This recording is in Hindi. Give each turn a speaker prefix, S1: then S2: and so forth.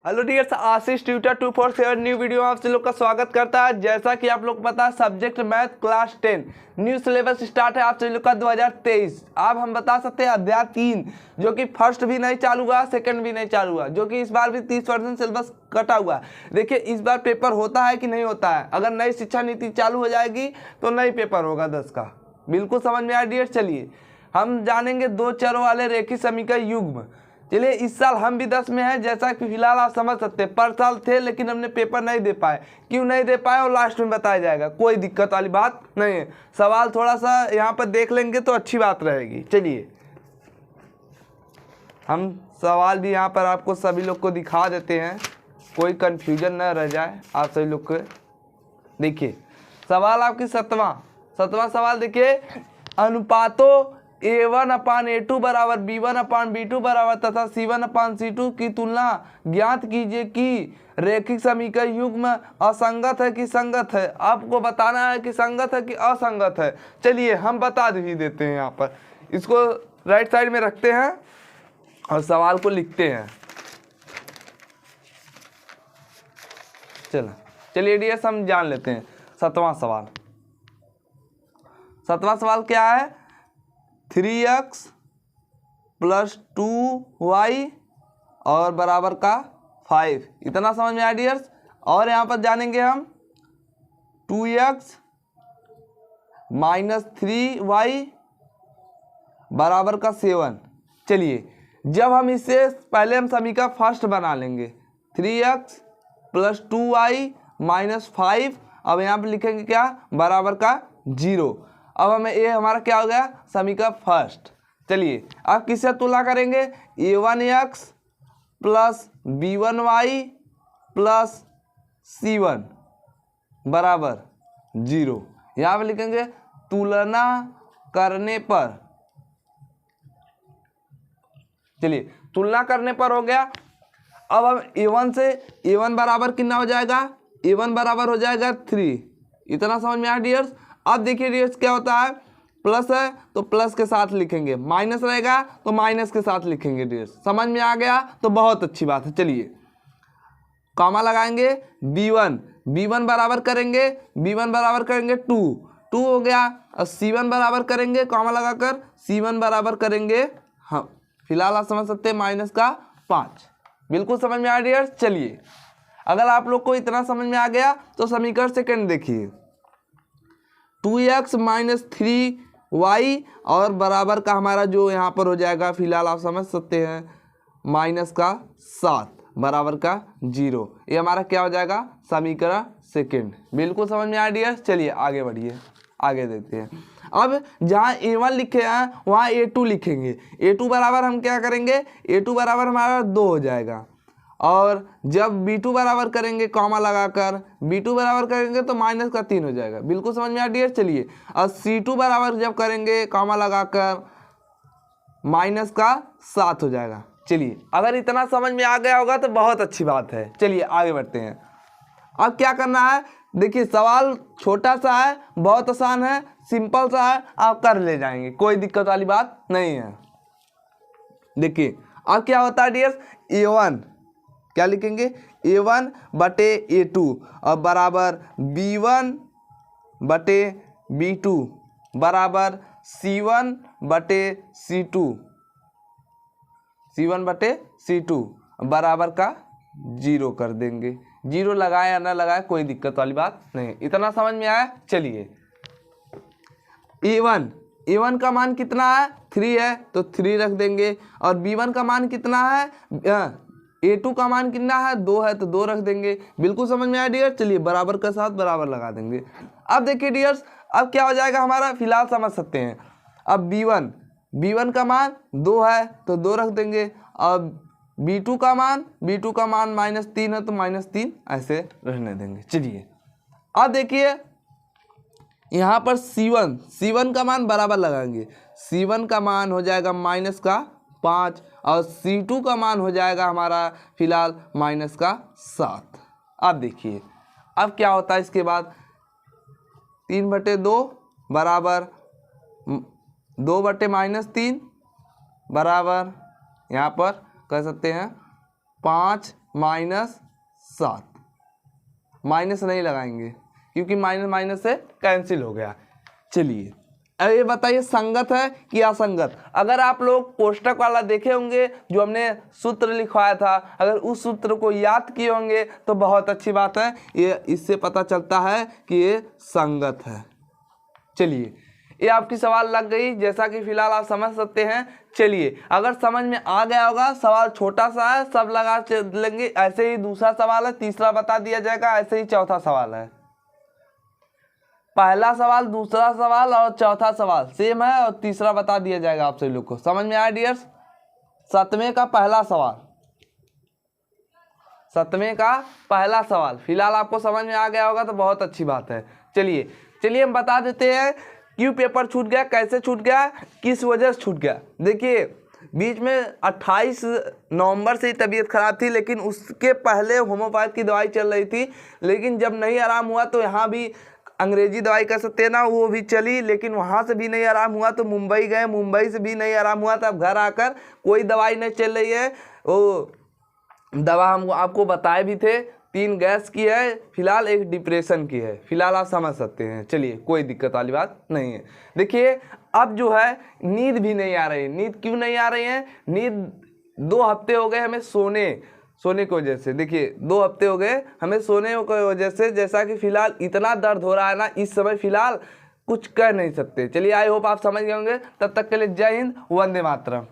S1: हेलो डियर्स, आशीष ट्यूटर 247 न्यू वीडियो में आप लोग का स्वागत करता है। जैसा कि आप लोग को पता है, subject math class 10 new syllabus start है आप लोग का 2023। अब हम बता सकते हैं अध्याय 3 जो कि फर्स्ट भी नहीं चालू हुआ, सेकंड भी नहीं चालू हुआ, जो कि इस बार भी 30% सिलेबस कटा हुआ है। देखिए इस बार पेपर होता है कि नहीं होता है। अगर नई शिक्षा नीति चालू हो जाएगी तो नई पेपर होगा 10 का। बिल्कुल समझ में आया डियर्स। चलिए हम जानेंगे दो चरों वाले रेखीय समीकरण युग्म। चलिए इस साल हम भी 10 में हैं, जैसा कि फिलहाल आप समझ सकते हैं। पर साल थे लेकिन हमने पेपर नहीं दे पाए। क्यों नहीं दे पाए और लास्ट में बताया जाएगा, कोई दिक्कत वाली बात नहीं है। सवाल थोड़ा सा यहाँ पर देख लेंगे तो अच्छी बात रहेगी। चलिए हम सवाल भी यहाँ पर आपको सभी लोग को दिखा देते हैं, कोई कन्फ्यूजन न रह जाए आप सभी लोग को। देखिए सवाल आपकी सतवां सवाल देखिए, अनुपातों A1/A2 बराबर B1/B2 बराबर तथा C1/C2 की तुलना ज्ञात कीजिए कि रैखिक समीकरण युग्म असंगत है कि संगत है। आपको बताना है कि संगत है कि असंगत है। चलिए हम बता ही देते हैं। यहाँ पर इसको राइट साइड में रखते हैं और सवाल को लिखते हैं। चलिए डियर्स हम जान लेते हैं सतवां सवाल क्या है। 3x + 2y और बराबर का 5, इतना समझ में आया डियर्स। और यहाँ पर जानेंगे हम 2x - 3y बराबर का 7। चलिए जब हम इससे पहले हम समीकरण फर्स्ट बना लेंगे। 3x + 2y - 5, अब यहाँ पर लिखेंगे क्या, बराबर का 0। अब हमें ये हमारा क्या हो गया, समीकरण फर्स्ट। चलिए अब किससे तुलना करेंगे, A1x + B1y + C1 बराबर 0। यहाँ पर लिखेंगे तुलना करने पर। चलिए तुलना करने पर हो गया। अब हम A1 से A1 बराबर कितना हो जाएगा, A1 बराबर हो जाएगा 3। इतना समझ में आया डियर्स। अब देखिए डियर्स क्या होता है, प्लस है तो प्लस के साथ लिखेंगे, माइनस रहेगा तो माइनस के साथ लिखेंगे डियर्स। समझ में आ गया तो बहुत अच्छी बात है। चलिए कॉमा लगाएंगे, B1 बराबर करेंगे, B1 बराबर करेंगे 2 हो गया। और C1 बराबर करेंगे, कॉमा लगाकर C1 बराबर करेंगे, हाँ फिलहाल आप समझ सकते हैं -5। बिल्कुल समझ में आ रही है। चलिए अगर आप लोग को इतना समझ में आ गया तो समीकरण सेकंड देखिए, 2x - 3y और बराबर का हमारा जो यहाँ पर हो जाएगा, फिलहाल आप समझ सकते हैं -7 बराबर का 0। ये हमारा क्या हो जाएगा, समीकरण सेकंड। बिल्कुल समझ में आ रही है। चलिए आगे बढ़िए, आगे देखते हैं। अब जहाँ A1 लिखे हैं वहाँ A2 लिखेंगे। A2 बराबर हम क्या करेंगे, A2 बराबर हमारा 2 हो जाएगा। और जब B2 बराबर करेंगे, कॉमा लगाकर B2 बराबर करेंगे तो -3 हो जाएगा। बिल्कुल समझ में आ डियर। चलिए और C2 बराबर जब करेंगे, कॉमा लगाकर -7 हो जाएगा। चलिए अगर इतना समझ में आ गया होगा तो बहुत अच्छी बात है। चलिए आगे बढ़ते हैं। अब क्या करना है, देखिए सवाल छोटा सा है, बहुत आसान है, सिंपल सा है, आप कर ले जाएंगे, कोई दिक्कत वाली बात नहीं है। देखिए अब क्या होता है डियर्स, A1 क्या लिखेंगे, A1/A2 और बराबर B1/B2 बराबर C1/C2 बराबर का 0 कर देंगे। 0 लगाए या ना लगाए कोई दिक्कत वाली बात नहीं। इतना समझ में आया। चलिए A1 का मान कितना है, 3 है तो 3 रख देंगे। और B1 का मान कितना है, A2 का मान कितना है, 2 है तो 2 रख देंगे। बिल्कुल समझ में आया डियर। चलिए बराबर का साथ बराबर लगा देंगे। अब देखिए डियर्स, अब क्या हो जाएगा हमारा, फिलहाल समझ सकते हैं। अब B1 का मान 2 है तो 2 रख देंगे। अब B2 का मान -3 है तो -3 ऐसे रहने देंगे। चलिए अब देखिए यहाँ पर C1 का मान बराबर लगाएंगे। C1 का मान हो जाएगा -5 और C2 का मान हो जाएगा हमारा फिलहाल -7। अब देखिए अब क्या होता है, इसके बाद 3/2 बराबर 2/-3 बराबर यहाँ पर कह सकते हैं 5 -7, माइनस नहीं लगाएंगे क्योंकि माइनस माइनस से कैंसिल हो गया। चलिए अब ये बताइए संगत है कि असंगत। अगर आप लोग कोष्टक वाला देखे होंगे जो हमने सूत्र लिखवाया था, अगर उस सूत्र को याद किए होंगे तो बहुत अच्छी बात है, ये इससे पता चलता है कि ये संगत है। चलिए ये आपकी सवाल लग गई, जैसा कि फिलहाल आप समझ सकते हैं। चलिए अगर समझ में आ गया होगा, सवाल छोटा सा है, सब लगा लेंगे। ऐसे ही दूसरा सवाल है, तीसरा बता दिया जाएगा, ऐसे ही चौथा सवाल है। पहला सवाल, दूसरा सवाल और चौथा सवाल सेम है और तीसरा बता दिया जाएगा आप सभी लोग को। समझ में आया डियर्स? 7वें का पहला सवाल, 7वें का पहला सवाल फिलहाल आपको समझ में आ गया होगा तो बहुत अच्छी बात है। चलिए हम बता देते हैं क्यों पेपर छूट गया, कैसे छूट गया, किस वजह से छूट गया। देखिए बीच में 28 नवंबर से ही तबीयत खराब थी, लेकिन उसके पहले होम्योपैथ की दवाई चल रही थी। लेकिन जब नहीं आराम हुआ तो यहाँ भी अंग्रेजी दवाई कर सकते हैं ना, वो भी चली, लेकिन वहाँ से भी नहीं आराम हुआ तो मुंबई गए, मुंबई से भी नहीं आराम हुआ। तब घर आकर कोई दवाई नहीं चल रही है, वो दवा हम आपको बताए भी थे, 3 गैस की है फिलहाल, एक डिप्रेशन की है फिलहाल, आप समझ सकते हैं। चलिए कोई दिक्कत वाली बात नहीं है। देखिए अब जो है नींद भी नहीं आ रही। नींद क्यों नहीं आ रही है? नींद 2 हफ्ते हो गए हमें सोने की वजह से। देखिए 2 हफ्ते हो गए हमें सोने की वजह से, जैसा कि फिलहाल इतना दर्द हो रहा है ना इस समय, फिलहाल कुछ कह नहीं सकते। चलिए आई होप आप समझ गए होंगे। तब तक के लिए जय हिंद, वंदे मातरम।